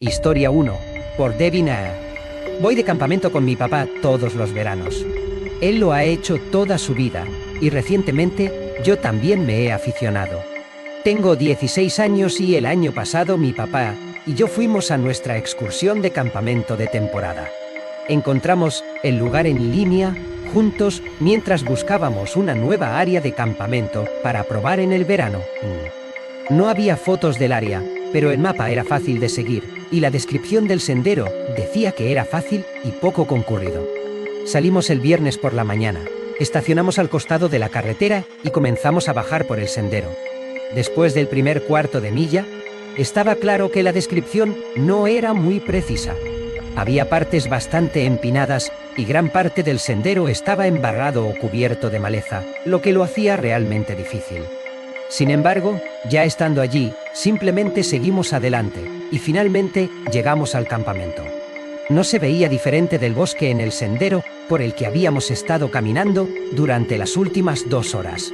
Historia 1, por Devin A. Voy de campamento con mi papá todos los veranos. Él lo ha hecho toda su vida, y recientemente yo también me he aficionado. Tengo 16 años y el año pasado mi papá y yo fuimos a nuestra excursión de campamento de temporada. Encontramos el lugar en línea, juntos, mientras buscábamos una nueva área de campamento para probar en el verano. No había fotos del área, pero el mapa era fácil de seguir, y la descripción del sendero decía que era fácil y poco concurrido. Salimos el viernes por la mañana, estacionamos al costado de la carretera y comenzamos a bajar por el sendero. Después del primer cuarto de milla, estaba claro que la descripción no era muy precisa. Había partes bastante empinadas y gran parte del sendero estaba embarrado o cubierto de maleza, lo que lo hacía realmente difícil. Sin embargo, ya estando allí, simplemente seguimos adelante y finalmente llegamos al campamento. No se veía diferente del bosque en el sendero por el que habíamos estado caminando durante las últimas 2 horas.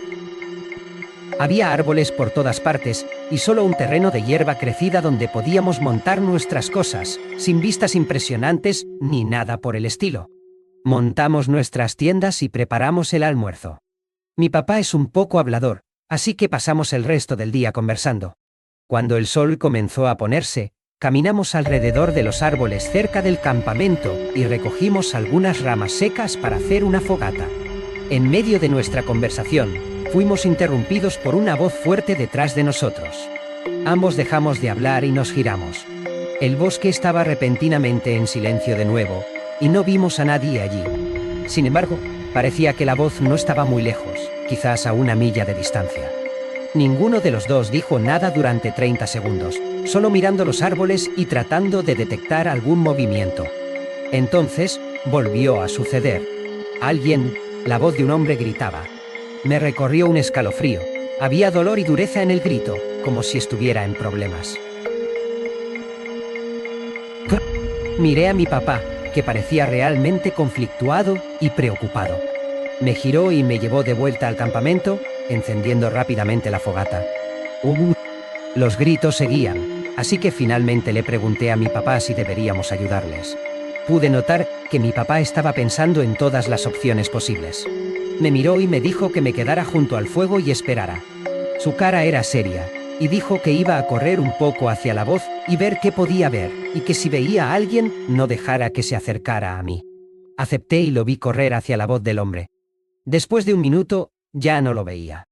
Había árboles por todas partes y solo un terreno de hierba crecida donde podíamos montar nuestras cosas, sin vistas impresionantes ni nada por el estilo. Montamos nuestras tiendas y preparamos el almuerzo. Mi papá es un poco hablador, así que pasamos el resto del día conversando. Cuando el sol comenzó a ponerse, caminamos alrededor de los árboles cerca del campamento y recogimos algunas ramas secas para hacer una fogata. En medio de nuestra conversación, fuimos interrumpidos por una voz fuerte detrás de nosotros. Ambos dejamos de hablar y nos giramos. El bosque estaba repentinamente en silencio de nuevo, y no vimos a nadie allí. Sin embargo, parecía que la voz no estaba muy lejos, quizás a 1 milla de distancia. Ninguno de los dos dijo nada durante 30 segundos, solo mirando los árboles y tratando de detectar algún movimiento. Entonces, volvió a suceder. Alguien, la voz de un hombre gritaba. Me recorrió un escalofrío. Había dolor y dureza en el grito, como si estuviera en problemas. Miré a mi papá, que parecía realmente conflictuado y preocupado. Me giró y me llevó de vuelta al campamento, encendiendo rápidamente la fogata. Los gritos seguían, así que finalmente le pregunté a mi papá si deberíamos ayudarles. Pude notar que mi papá estaba pensando en todas las opciones posibles. Me miró y me dijo que me quedara junto al fuego y esperara. Su cara era seria, y dijo que iba a correr un poco hacia la voz y ver qué podía ver, y que si veía a alguien, no dejara que se acercara a mí. Acepté y lo vi correr hacia la voz del hombre. Después de 1 minuto, ya no lo veía.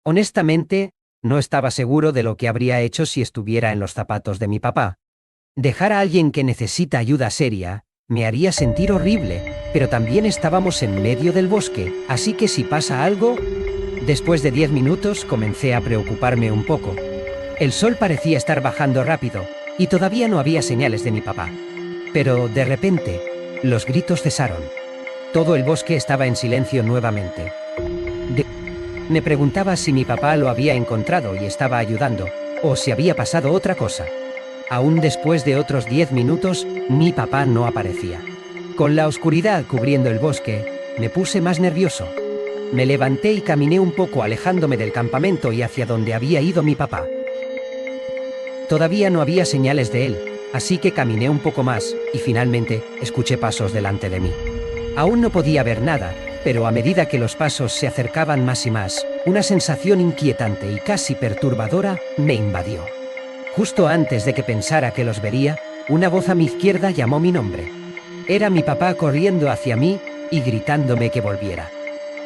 Honestamente, no estaba seguro de lo que habría hecho si estuviera en los zapatos de mi papá. Dejar a alguien que necesita ayuda seria me haría sentir horrible, pero también estábamos en medio del bosque, así que si pasa algo... Después de 10 minutos comencé a preocuparme un poco. El sol parecía estar bajando rápido, y todavía no había señales de mi papá. Pero, de repente, los gritos cesaron. Todo el bosque estaba en silencio nuevamente. Me preguntaba si mi papá lo había encontrado y estaba ayudando, o si había pasado otra cosa. Aún después de otros 10 minutos, mi papá no aparecía. Con la oscuridad cubriendo el bosque, me puse más nervioso. Me levanté y caminé un poco alejándome del campamento y hacia donde había ido mi papá. Todavía no había señales de él, así que caminé un poco más, y finalmente escuché pasos delante de mí. Aún no podía ver nada, pero a medida que los pasos se acercaban más y más, una sensación inquietante y casi perturbadora me invadió. Justo antes de que pensara que los vería, una voz a mi izquierda llamó mi nombre. Era mi papá corriendo hacia mí y gritándome que volviera.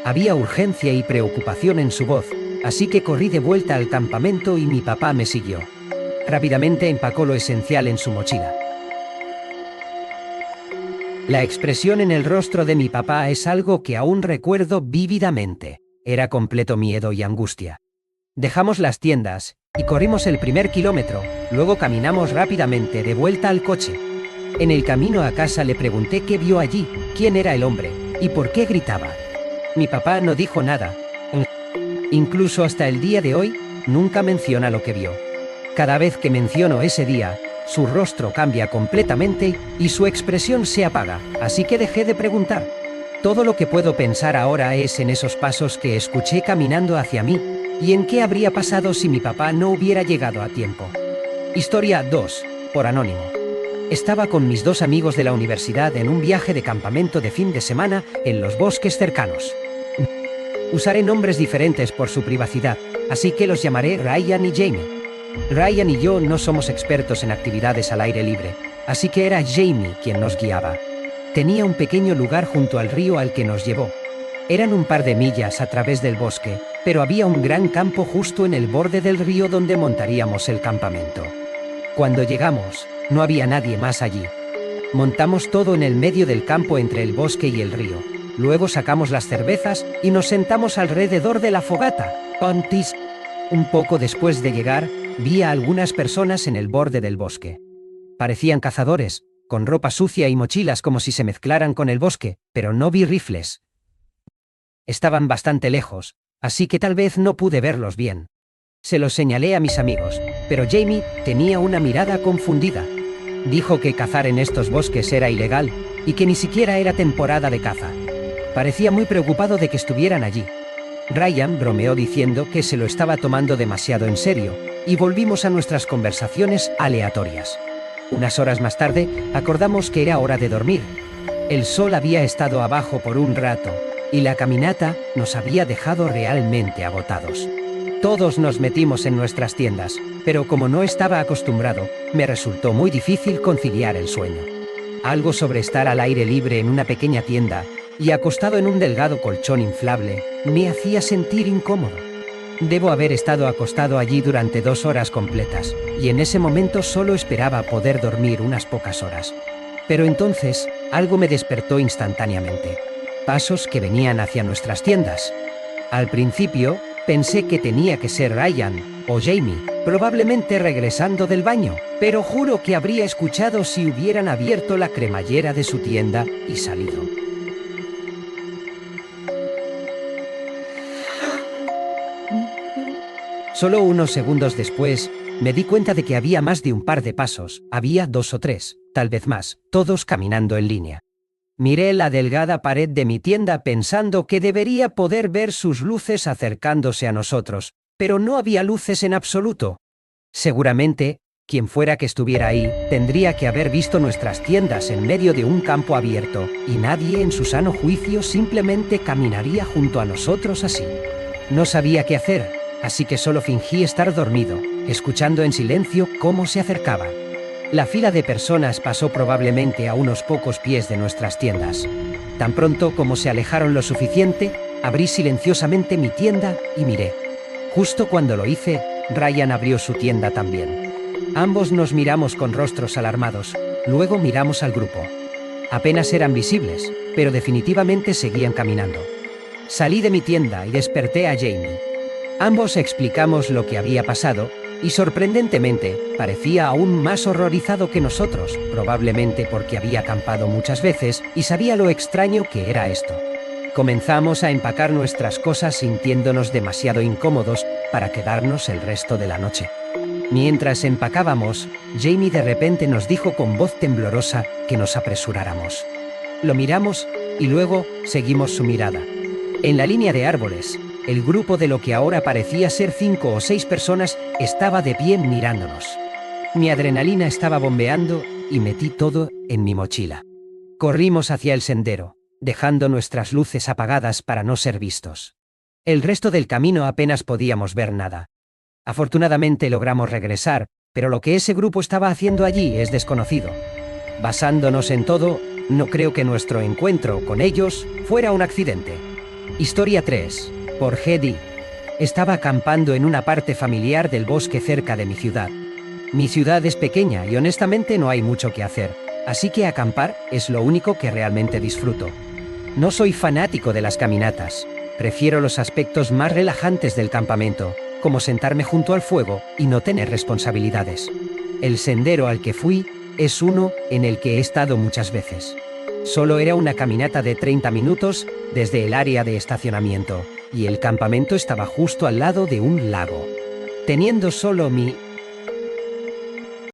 Había urgencia y preocupación en su voz, así que corrí de vuelta al campamento y mi papá me siguió. Rápidamente empacó lo esencial en su mochila. La expresión en el rostro de mi papá es algo que aún recuerdo vívidamente. Era completo miedo y angustia. Dejamos las tiendas y corrimos el primer kilómetro, luego caminamos rápidamente de vuelta al coche. En el camino a casa le pregunté qué vio allí, quién era el hombre y por qué gritaba. Mi papá no dijo nada. Incluso hasta el día de hoy, nunca menciona lo que vio. Cada vez que menciono ese día, su rostro cambia completamente y su expresión se apaga, así que dejé de preguntar. Todo lo que puedo pensar ahora es en esos pasos que escuché caminando hacia mí, y en qué habría pasado si mi papá no hubiera llegado a tiempo. Historia 2, por Anónimo. Estaba con mis 2 amigos de la universidad en un viaje de campamento de fin de semana en los bosques cercanos. Usaré nombres diferentes por su privacidad, así que los llamaré Ryan y Jamie. Ryan y yo no somos expertos en actividades al aire libre, así que era Jamie quien nos guiaba. Tenía un pequeño lugar junto al río al que nos llevó. Eran un par de millas a través del bosque, pero había un gran campo justo en el borde del río donde montaríamos el campamento. Cuando llegamos, no había nadie más allí. Montamos todo en el medio del campo entre el bosque y el río. Luego sacamos las cervezas y nos sentamos alrededor de la fogata. Pantis. Un poco después de llegar, vi a algunas personas en el borde del bosque. Parecían cazadores, con ropa sucia y mochilas como si se mezclaran con el bosque, pero no vi rifles. Estaban bastante lejos, así que tal vez no pude verlos bien. Se los señalé a mis amigos, pero Jamie tenía una mirada confundida. Dijo que cazar en estos bosques era ilegal y que ni siquiera era temporada de caza. Parecía muy preocupado de que estuvieran allí. Ryan bromeó diciendo que se lo estaba tomando demasiado en serio, y volvimos a nuestras conversaciones aleatorias. Unas horas más tarde, acordamos que era hora de dormir. El sol había estado abajo por un rato, y la caminata nos había dejado realmente agotados. Todos nos metimos en nuestras tiendas, pero como no estaba acostumbrado, me resultó muy difícil conciliar el sueño. Algo sobre estar al aire libre en una pequeña tienda y acostado en un delgado colchón inflable me hacía sentir incómodo. Debo haber estado acostado allí durante 2 horas completas, y en ese momento solo esperaba poder dormir unas pocas horas. Pero entonces, algo me despertó instantáneamente. Pasos que venían hacia nuestras tiendas. Al principio, pensé que tenía que ser Ryan o Jamie, probablemente regresando del baño, pero juro que habría escuchado si hubieran abierto la cremallera de su tienda y salido. Solo unos segundos después, me di cuenta de que había más de un par de pasos, había 2 o 3, tal vez más, todos caminando en línea. Miré la delgada pared de mi tienda pensando que debería poder ver sus luces acercándose a nosotros, pero no había luces en absoluto. Seguramente, quien fuera que estuviera ahí, tendría que haber visto nuestras tiendas en medio de un campo abierto, y nadie en su sano juicio simplemente caminaría junto a nosotros así. No sabía qué hacer, así que solo fingí estar dormido, escuchando en silencio cómo se acercaba. La fila de personas pasó probablemente a unos pocos pies de nuestras tiendas. Tan pronto como se alejaron lo suficiente, abrí silenciosamente mi tienda y miré. Justo cuando lo hice, Ryan abrió su tienda también. Ambos nos miramos con rostros alarmados, luego miramos al grupo. Apenas eran visibles, pero definitivamente seguían caminando. Salí de mi tienda y desperté a Jamie. Ambos explicamos lo que había pasado, y sorprendentemente, parecía aún más horrorizado que nosotros, probablemente porque había acampado muchas veces y sabía lo extraño que era esto. Comenzamos a empacar nuestras cosas sintiéndonos demasiado incómodos para quedarnos el resto de la noche. Mientras empacábamos, Jamie de repente nos dijo con voz temblorosa que nos apresuráramos. Lo miramos y luego seguimos su mirada. En la línea de árboles, el grupo de lo que ahora parecía ser 5 o 6 personas estaba de pie mirándonos. Mi adrenalina estaba bombeando y metí todo en mi mochila. Corrimos hacia el sendero, dejando nuestras luces apagadas para no ser vistos. El resto del camino apenas podíamos ver nada. Afortunadamente logramos regresar, pero lo que ese grupo estaba haciendo allí es desconocido. Basándonos en todo, no creo que nuestro encuentro con ellos fuera un accidente. Historia 3. Por G.D. Estaba acampando en una parte familiar del bosque cerca de mi ciudad. Mi ciudad es pequeña y honestamente no hay mucho que hacer, así que acampar es lo único que realmente disfruto. No soy fanático de las caminatas, prefiero los aspectos más relajantes del campamento, como sentarme junto al fuego y no tener responsabilidades. El sendero al que fui es uno en el que he estado muchas veces. Solo era una caminata de 30 minutos desde el área de estacionamiento, y el campamento estaba justo al lado de un lago. Teniendo solo mi